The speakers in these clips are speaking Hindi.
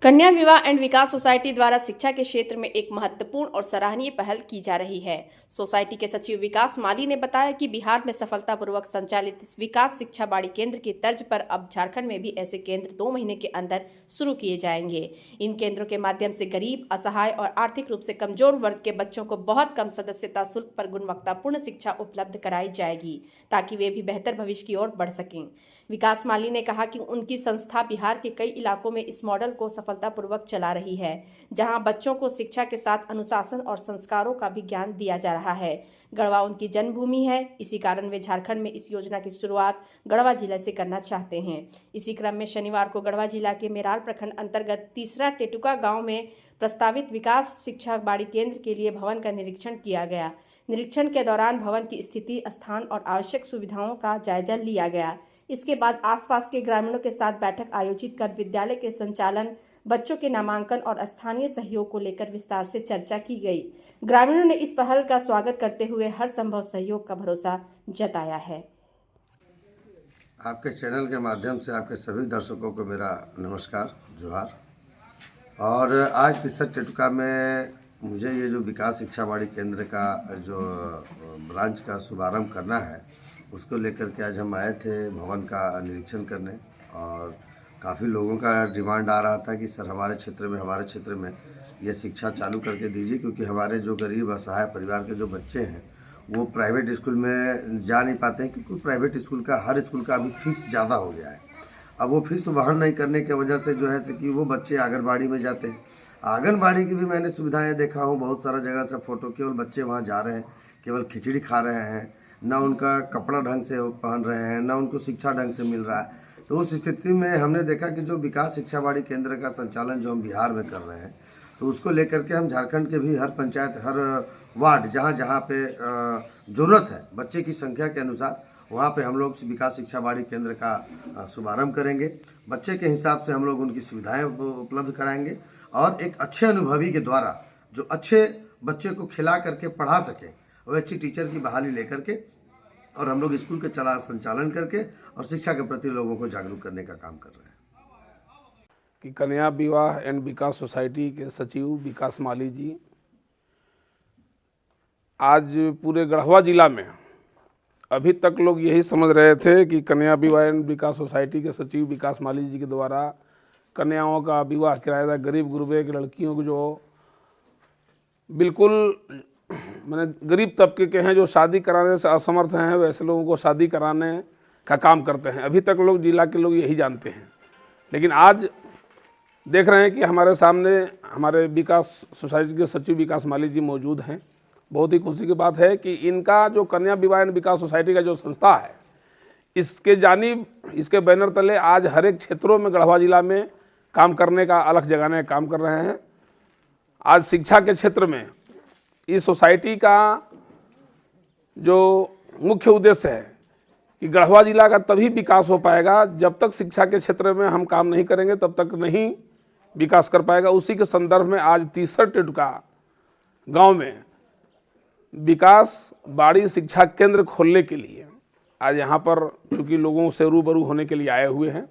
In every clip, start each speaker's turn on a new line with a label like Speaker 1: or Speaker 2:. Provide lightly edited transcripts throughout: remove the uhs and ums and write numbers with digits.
Speaker 1: कन्या विवाह एंड विकास सोसाइटी द्वारा शिक्षा के क्षेत्र में एक महत्वपूर्ण और सराहनीय पहल की जा रही है। सोसाइटी के सचिव विकास माली ने बताया कि बिहार में सफलतापूर्वक संचालित इस विकास शिक्षा बाड़ी केंद्र की तर्ज पर अब झारखंड में भी ऐसे केंद्र 2 महीने के अंदर शुरू किए जाएंगे। इन केंद्रों के माध्यम से गरीब, असहाय और आर्थिक रूप से कमजोर वर्ग के बच्चों को बहुत कम सदस्यता शुल्क पर गुणवत्तापूर्ण शिक्षा उपलब्ध कराई जाएगी ताकि वे भी बेहतर भविष्य की ओर बढ़ सकें। विकास माली ने कहा कि उनकी संस्था बिहार के कई इलाकों में इस मॉडल को सफलतापूर्वक चला रही है, जहां बच्चों को शिक्षा के साथ अनुशासन और संस्कारों का भी ज्ञान दिया जा रहा है। गढ़वा उनकी जन्मभूमि है, इसी कारण वे झारखंड में इस योजना की शुरुआत गढ़वा जिले से करना चाहते हैं। इसी क्रम में शनिवार को गढ़वा जिला के मेरार प्रखंड अंतर्गत तीसरा टेटुका गाँव में प्रस्तावित विकास शिक्षा बाड़ी केंद्र के लिए भवन का निरीक्षण किया गया। निरीक्षण के दौरान भवन की स्थिति, स्थान और आवश्यक सुविधाओं का जायजा लिया गया। इसके बाद आसपास के ग्रामीणों के साथ बैठक आयोजित कर विद्यालय के संचालन, बच्चों के नामांकन और स्थानीय सहयोग को लेकर विस्तार से चर्चा की गई। ग्रामीणों ने इस पहल का स्वागत करते हुए हर संभव सहयोग का भरोसा जताया है।
Speaker 2: आपके चैनल के माध्यम से आपके सभी दर्शकों को मेरा नमस्कार, जोहार। और आज तीसरा टेटुका में मुझे ये जो विकास शिक्षा बाड़ी केंद्र का जो ब्रांच का शुभारंभ करना है, उसको लेकर के आज हम आए थे भवन का निरीक्षण करने। और काफ़ी लोगों का डिमांड आ रहा था कि सर हमारे क्षेत्र में ये शिक्षा चालू करके दीजिए, क्योंकि हमारे जो गरीब असहाय परिवार के जो बच्चे हैं वो प्राइवेट स्कूल में जा नहीं पाते हैं, क्योंकि प्राइवेट स्कूल का हर स्कूल का अभी फीस ज़्यादा हो गया है। अब वो फीस वहन नहीं करने की वजह से जो है कि वो बच्चे आंगनबाड़ी में जाते हैं। आंगनबाड़ी की भी मैंने सुविधाएँ देखा हूँ, बहुत सारा जगह से फ़ोटो, केवल बच्चे वहाँ जा रहे हैं, केवल खिचड़ी खा रहे हैं, ना उनका कपड़ा ढंग से पहन रहे हैं, ना उनको शिक्षा ढंग से मिल रहा है। तो उस स्थिति में हमने देखा कि जो विकास शिक्षा बाड़ी केंद्र का संचालन जो हम बिहार में कर रहे हैं, तो उसको लेकर के हम झारखंड के भी हर पंचायत, हर वार्ड, जहाँ जहाँ पे ज़रूरत है बच्चे की संख्या के अनुसार, वहाँ पे हम लोग विकास शिक्षा बाड़ी केंद्र का शुभारंभ करेंगे। बच्चे के हिसाब से हम लोग उनकी सुविधाएँ उपलब्ध कराएंगे और एक अच्छे अनुभवी के द्वारा जो अच्छे बच्चे को खिला करके पढ़ा सकें, वो अच्छी टीचर की बहाली लेकर के और हम लोग स्कूल के संचालन करके और शिक्षा के प्रति लोगों को जागरूक करने का काम कर रहे हैं।
Speaker 3: कि कन्या विवाह एंड विकास सोसाइटी के सचिव विकास माली जी आज पूरे गढ़वा जिला में, अभी तक लोग यही समझ रहे थे कि कन्या विवाह एंड विकास सोसाइटी के सचिव विकास माली जी के द्वारा कन्याओं का विवाह कराया जाए। गरीब गुरबे की लड़कियों को जो बिल्कुल मैंने गरीब तबके के हैं, जो शादी कराने से असमर्थ हैं, वैसे लोगों को शादी कराने का काम करते हैं। अभी तक लोग, जिला के लोग यही जानते हैं। लेकिन आज देख रहे हैं कि हमारे सामने हमारे विकास सोसाइटी के सचिव विकास माली जी मौजूद हैं। बहुत ही खुशी की बात है कि इनका जो कन्या विवाह एंड विकास सोसाइटी का जो संस्था है, इसके जानिब, इसके बैनर तले आज हर एक क्षेत्रों में गढ़वा जिला में काम करने का, अलग जगाने का काम कर रहे हैं। आज शिक्षा के क्षेत्र में इस सोसाइटी का जो मुख्य उद्देश्य है कि गढ़वा जिला का तभी विकास हो पाएगा जब तक शिक्षा के क्षेत्र में हम काम नहीं करेंगे, तब तक नहीं विकास कर पाएगा। उसी के संदर्भ में आज तीसरा टेटुका गांव में विकास बाड़ी शिक्षा केंद्र खोलने के लिए आज यहाँ पर चूँकि लोगों से रूबरू होने के लिए आए हुए हैं।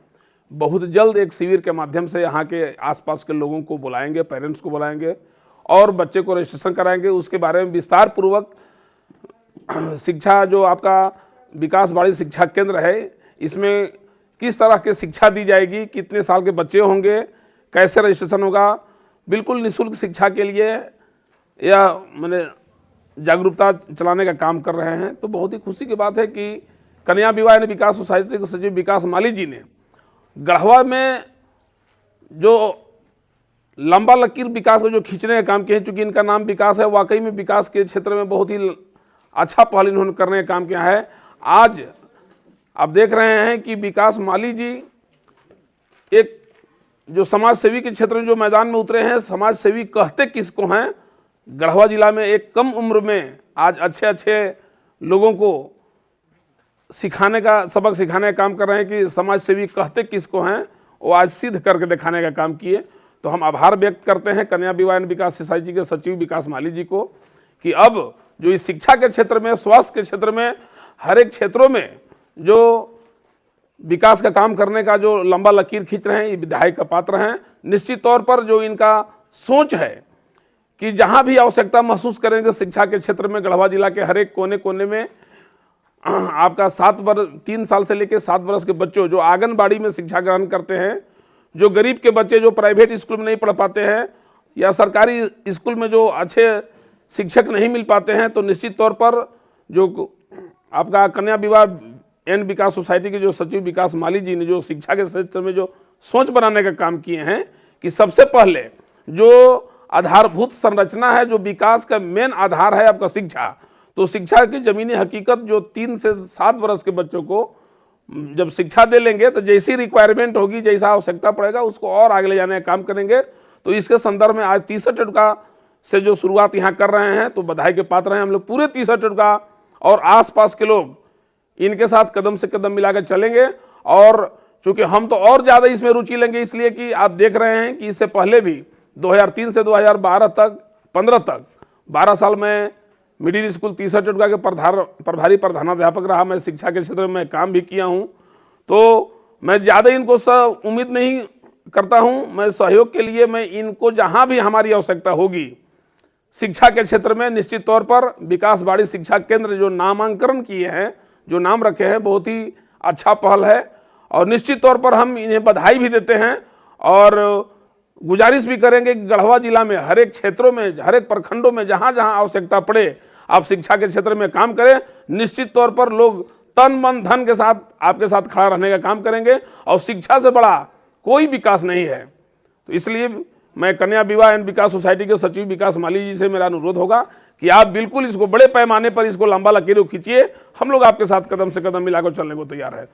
Speaker 3: बहुत जल्द एक शिविर के माध्यम से यहाँ के आसपास के लोगों को बुलाएंगे, पेरेंट्स को बुलाएंगे और बच्चे को रजिस्ट्रेशन कराएंगे। उसके बारे में विस्तार पूर्वक शिक्षा, जो आपका विकास बाड़ी शिक्षा केंद्र है, इसमें किस तरह की शिक्षा दी जाएगी, कितने साल के बच्चे होंगे, कैसे रजिस्ट्रेशन होगा, बिल्कुल निःशुल्क शिक्षा के लिए या मैंने जागरूकता चलाने का काम कर रहे हैं। तो बहुत ही खुशी की बात है कि कन्या विवाह एवं विकास सोसाइटी के सचिव विकास माली जी ने गढ़वा में जो लंबा लकीर विकास को जो खींचने का काम किया है, चूँकि इनका नाम विकास है, वाकई में विकास के क्षेत्र में बहुत ही अच्छा पहल इन्होंने करने का काम किया है। आज आप देख रहे हैं कि विकास माली जी एक जो समाज सेवी के क्षेत्र में जो मैदान में उतरे हैं, समाज सेवी कहते किसको हैं, गढ़वा जिला में एक कम उम्र में आज अच्छे अच्छे लोगों को सिखाने का, सबक सिखाने का काम कर रहे हैं कि समाज सेवी कहते किसको हैं, वो आज सिद्ध करके दिखाने का काम किए। तो हम आभार व्यक्त करते हैं कन्या विवाह एवं विकास सोसाइटी के सचिव विकास माली जी को कि अब जो इस शिक्षा के क्षेत्र में, स्वास्थ्य के क्षेत्र में, हर एक क्षेत्रों में जो विकास का काम करने का जो लंबा लकीर खींच रहे हैं, ये विधायक का पात्र हैं। निश्चित तौर पर जो इनका सोच है कि जहां भी आवश्यकता महसूस करेंगे शिक्षा के क्षेत्र में, गढ़वा जिला के हर एक कोने कोने में आपका 3 साल से लेकर 7 वर्ष के बच्चों जो आंगनबाड़ी में शिक्षा ग्रहण करते हैं, जो गरीब के बच्चे जो प्राइवेट स्कूल में नहीं पढ़ पाते हैं या सरकारी स्कूल में जो अच्छे शिक्षक नहीं मिल पाते हैं, तो निश्चित तौर पर जो आपका कन्या विवाह एंड विकास सोसाइटी के जो सचिव विकास माली जी ने जो शिक्षा के क्षेत्र में जो सोच बनाने का काम किए हैं कि सबसे पहले जो आधारभूत संरचना है, जो विकास का मेन आधार है आपका शिक्षा, तो शिक्षा की जमीनी हकीकत जो 3 से 7 वर्ष के बच्चों को जब शिक्षा दे लेंगे तो जैसी रिक्वायरमेंट होगी, जैसा आवश्यकता पड़ेगा उसको और आगे ले जाने का काम करेंगे। तो इसके संदर्भ में आज 63 टुटका से जो शुरुआत यहाँ कर रहे हैं तो बधाई के पात्र हैं हम लोग। पूरे 63 टुटका और आसपास के लोग इनके साथ कदम से कदम मिलाकर चलेंगे और चूंकि हम तो और ज़्यादा इसमें रुचि लेंगे, इसलिए कि आप देख रहे हैं कि इससे पहले भी 2003 से 2012 तक 15 तक 12 साल में मिडिल स्कूल 63 टुटका के प्रभारी प्रधानाध्यापक रहा। मैं शिक्षा के क्षेत्र में काम भी किया हूं, तो मैं ज़्यादा इनको उम्मीद नहीं करता हूं। मैं सहयोग के लिए मैं इनको जहां भी हमारी आवश्यकता होगी शिक्षा के क्षेत्र में निश्चित तौर पर विकास बाड़ी शिक्षा केंद्र जो नामांकन किए हैं, जो नाम रखे हैं, बहुत ही अच्छा पहल है और निश्चित तौर पर हम इन्हें बधाई भी देते हैं और गुजारिश भी करेंगे कि गढ़वा जिला में हर एक क्षेत्रों में, हर एक प्रखंडों में जहां जहां आवश्यकता पड़े आप शिक्षा के क्षेत्र में काम करें। निश्चित तौर पर लोग तन मन धन के साथ आपके साथ खड़ा रहने का काम करेंगे और शिक्षा से बड़ा कोई विकास नहीं है। तो इसलिए मैं कन्या विवाह एंड विकास सोसाइटी के सचिव विकास माली जी से मेरा अनुरोध होगा कि आप बिल्कुल इसको बड़े पैमाने पर इसको लंबा लकीरों खींचिए। हम लोग आपके साथ कदम से कदम मिलाकर चलने को तैयार है।